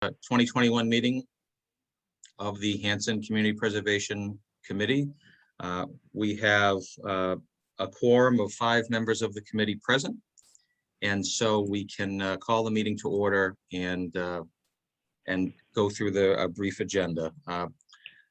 2021 meeting of the Hanson Community Preservation Committee. We have a quorum of 5 members of the committee present, and so we can call the meeting to order and go through a brief agenda.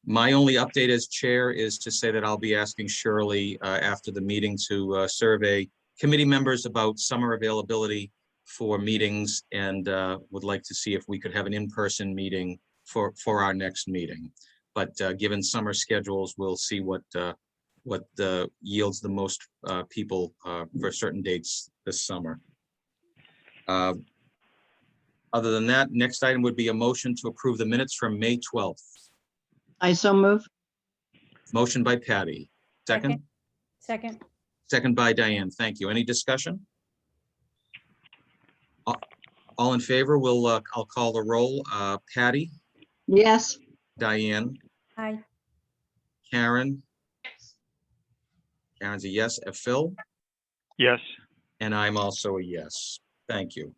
My only update as chair is to say that I'll be asking Shirley after the meeting to survey committee members about summer availability for meetings, and would like to see if we could have an in-person meeting for our next meeting. But given summer schedules, we'll see what yields the most people for certain dates this summer. Other than that, next item would be a motion to approve the minutes from May 12th. I so move. Motion by Patty. Second? Second. Second by Diane. Thank you. Any discussion? All in favor? I'll call the roll. Patty? Yes. Diane? Aye. Karen? Karen's a yes. Phil? Yes. And I'm also a yes. Thank you.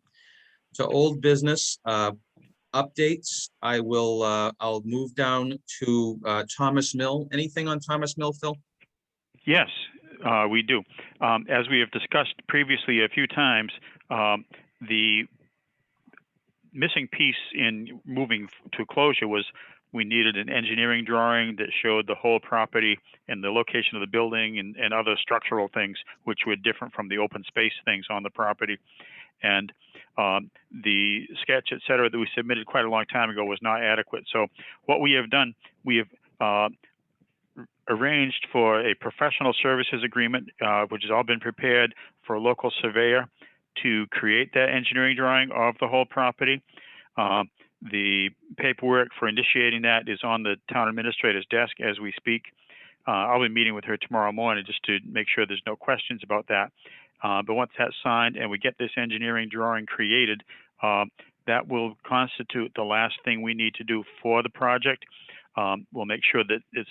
To old business updates, I'll move down to Thomas Mill. Anything on Thomas Mill, Phil? Yes, we do. As we have discussed previously a few times, the missing piece in moving to closure was we needed an engineering drawing that showed the whole property and the location of the building and other structural things, which were different from the open space things on the property. And the sketch, et cetera, that we submitted quite a long time ago was not adequate. So what we have done, we have arranged for a professional services agreement, which has all been prepared for a local surveyor to create that engineering drawing of the whole property. The paperwork for initiating that is on the town administrator's desk as we speak. I'll be meeting with her tomorrow morning just to make sure there's no questions about that. But once that's signed and we get this engineering drawing created, that will constitute the last thing we need to do for the project. We'll make sure that it's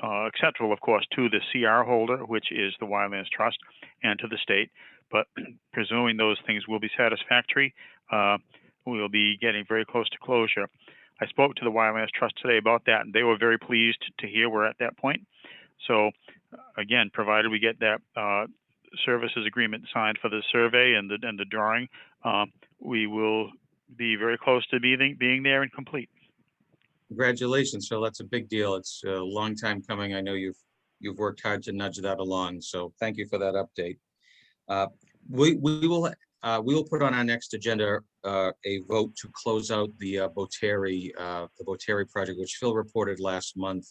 acceptable, of course, to the CR holder, which is the Wildlands Trust, and to the state. But presuming those things will be satisfactory, we will be getting very close to closure. I spoke to the Wildlands Trust today about that, and they were very pleased to hear we're at that point. So again, provided we get that services agreement signed for the survey and the drawing, we will be very close to being there and complete. Congratulations, Phil. That's a big deal. It's a long time coming. I know you've worked hard to nudge that along. So thank you for that update. We will put on our next agenda a vote to close out the Boteri project, which Phil reported last month.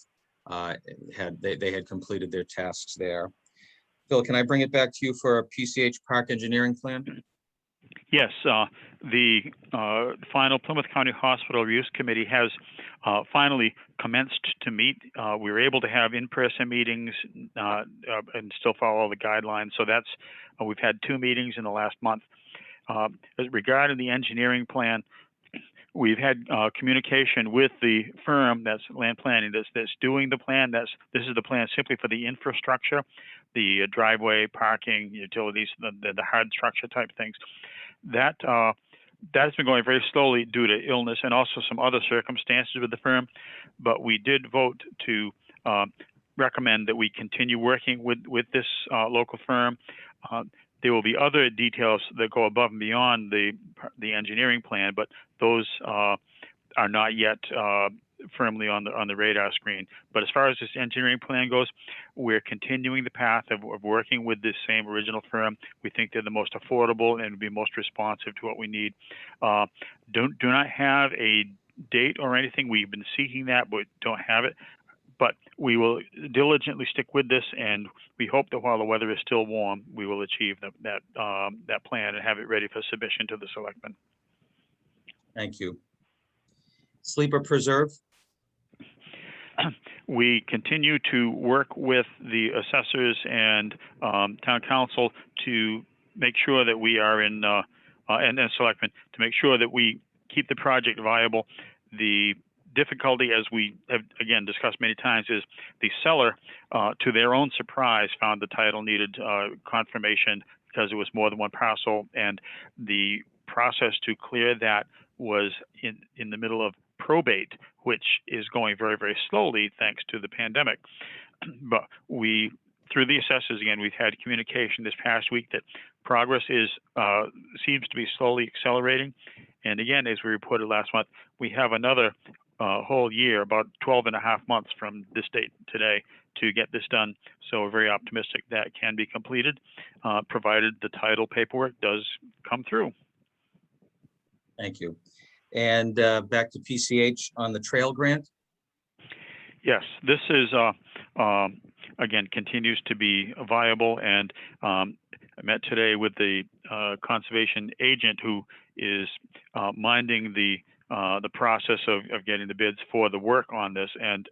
They had completed their tasks there. Phil, can I bring it back to you for a PCH Park engineering plan? Yes, the final Plymouth County Hospital Reuse Committee has finally commenced to meet. We were able to have in-person meetings and still follow all the guidelines. So that's we've had 2 meetings in the last month. Regarding the engineering plan, we've had communication with the firm that's land planning that's doing the plan. This is the plan simply for the infrastructure, the driveway, parking, utilities, the hard structure type things. That's been going very slowly due to illness and also some other circumstances with the firm. But we did vote to recommend that we continue working with this local firm. There will be other details that go above and beyond the engineering plan, but those are not yet firmly on the radar screen. But as far as this engineering plan goes, we're continuing the path of working with this same original firm. We think they're the most affordable and be most responsive to what we need. Do not have a date or anything. We've been seeking that, but don't have it. But we will diligently stick with this, and we hope that while the weather is still warm, we will achieve that plan and have it ready for submission to the selectmen. Thank you. Sleeper Preserve. We continue to work with the assessors and town council to make sure that we are in, and selectmen, to make sure that we keep the project viable. The difficulty, as we have again discussed many times, is the seller, to their own surprise, found the title needed confirmation because it was more than one parcel, and the process to clear that was in the middle of probate, which is going very, very slowly thanks to the pandemic. But through the assessors, again, we've had communication this past week that progress seems to be slowly accelerating. And again, as we reported last month, we have another whole year, about 12 and a half months from this date today, to get this done. So we're very optimistic that can be completed, provided the title paperwork does come through. Thank you. And back to PCH on the trail grant. Yes, this is, again, continues to be viable. And I met today with the conservation agent who is minding the process of getting the bids for the work on this. And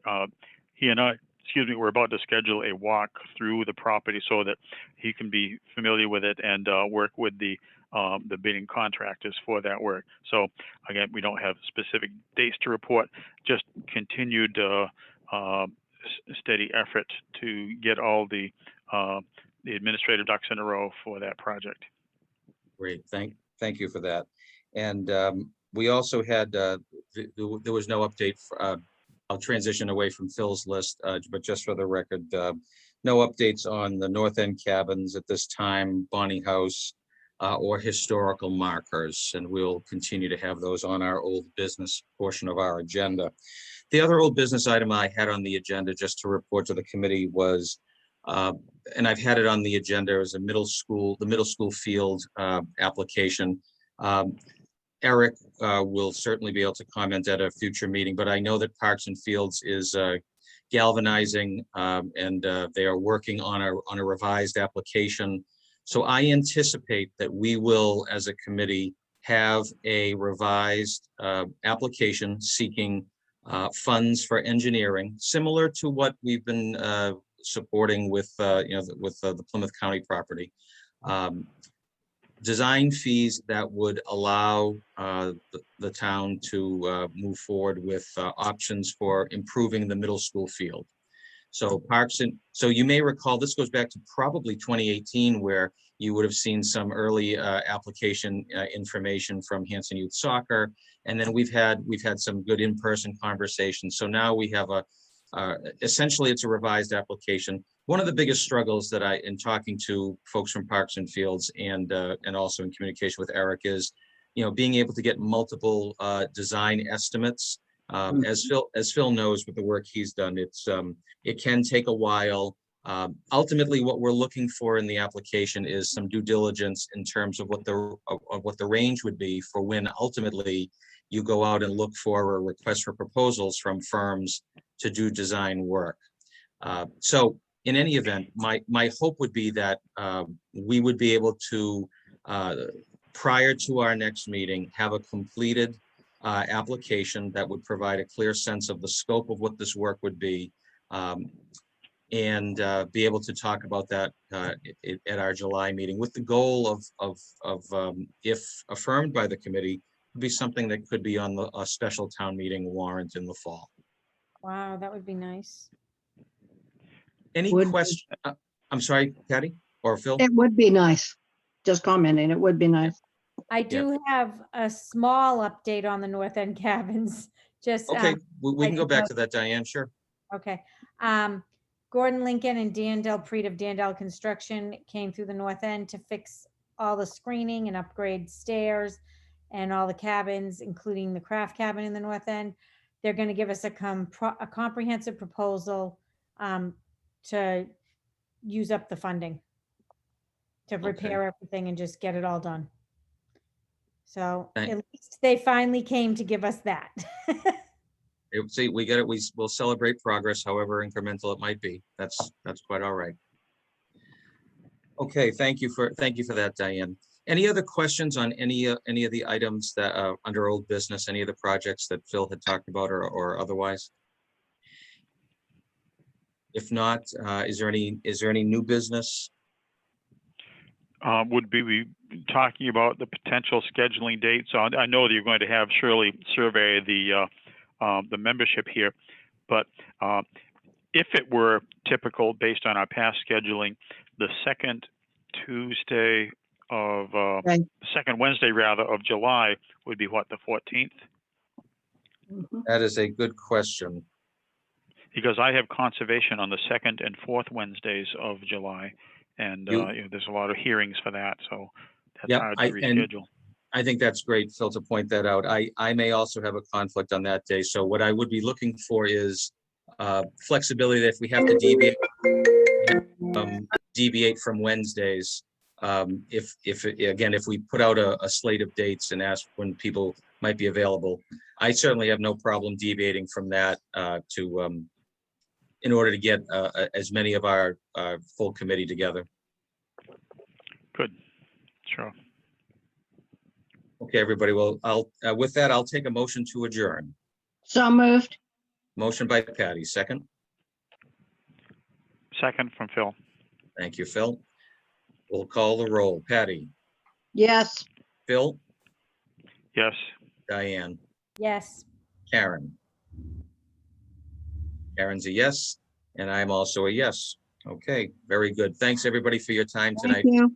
he and I, we're about to schedule a walk through the property so that he can be familiar with it and work with the bidding contractors for that work. So again, we don't have specific dates to report, just continued steady effort to get all the administrative ducks in a row for that project. Great, thank you for that. And we also had, there was no update. I'll transition away from Phil's list, but just for the record, no updates on the North End cabins at this time, Bonnie House, or historical markers, and we'll continue to have those on our old business portion of our agenda. The other old business item I had on the agenda just to report to the committee was, and I've had it on the agenda as the middle school field application. Eric will certainly be able to comment at a future meeting, but I know that Parks and Fields is galvanizing and they are working on a revised application. So I anticipate that we will, as a committee, have a revised application seeking funds for engineering, similar to what we've been supporting with the Plymouth County property. Design fees that would allow the town to move forward with options for improving the middle school field. So so you may recall, this goes back to probably 2018, where you would have seen some early application information from Hanson Youth Soccer, and then we've had some good in-person conversations. So now we have essentially it's a revised application. One of the biggest struggles that in talking to folks from Parks and Fields and also in communication with Eric is, being able to get multiple design estimates. As Phil knows with the work he's done, it can take a while. Ultimately, what we're looking for in the application is some due diligence in terms of what the range would be for when ultimately you go out and look for a request for proposals from firms to do design work. So in any event, my hope would be that we would be able to, prior to our next meeting, have a completed application that would provide a clear sense of the scope of what this work would be, and be able to talk about that at our July meeting, with the goal of if affirmed by the committee, be something that could be on a special town meeting warrant in the fall. Wow, that would be nice. Any question? I'm sorry, Patty or Phil? It would be nice. Just commenting, it would be nice. I do have a small update on the North End cabins. Just Okay, we I can go did back know- to that, Diane, sure. Okay. Gordon Lincoln and Dan Delpreet of Dandel Construction came through the North End to fix all the screening and upgrade stairs and all the cabins, including the craft cabin in the North End. They're going to give us a comprehensive proposal to use up the funding to repair everything and just get it all done. So at least they finally came to give us that. See, we get it. We'll celebrate progress, however incremental it might be. That's quite all right. Okay, thank you for that, Diane. Any other questions on any of the items that under old business, any of the projects that Phil had talked about or otherwise? If not, is there any new business? Would be talking about the potential scheduling dates. I know that you're going to have Shirley survey the membership here, but if it were typical based on our past scheduling, the second Tuesday Okay. second Wednesday rather of July would be what, the 14th? Mhm. That is a good question. Because I have conservation on the second and fourth Wednesdays of July, and You- you know, there's a lot of hearings for that, so that's Yep, hard to and reschedule. I think that's great, Phil, to point that out. I may also have a conflict on that day. So what I would be looking for is flexibility that if we have to deviate from Wednesdays. If we put out a slate of dates and ask when people might be available, I certainly have no problem deviating from that in order to get as many of our full committee together. Good, sure. Okay, everybody. Well, with that, I'll take a motion to adjourn. So moved. Motion by Patty, second. Second from Phil. Thank you, Phil. We'll call the roll. Patty, Yes. Phil, Yes. Diane, Yes. Karen. Karen's a yes, and I'm also a yes. Okay, very good. Thanks, everybody, for your time Thank tonight. you.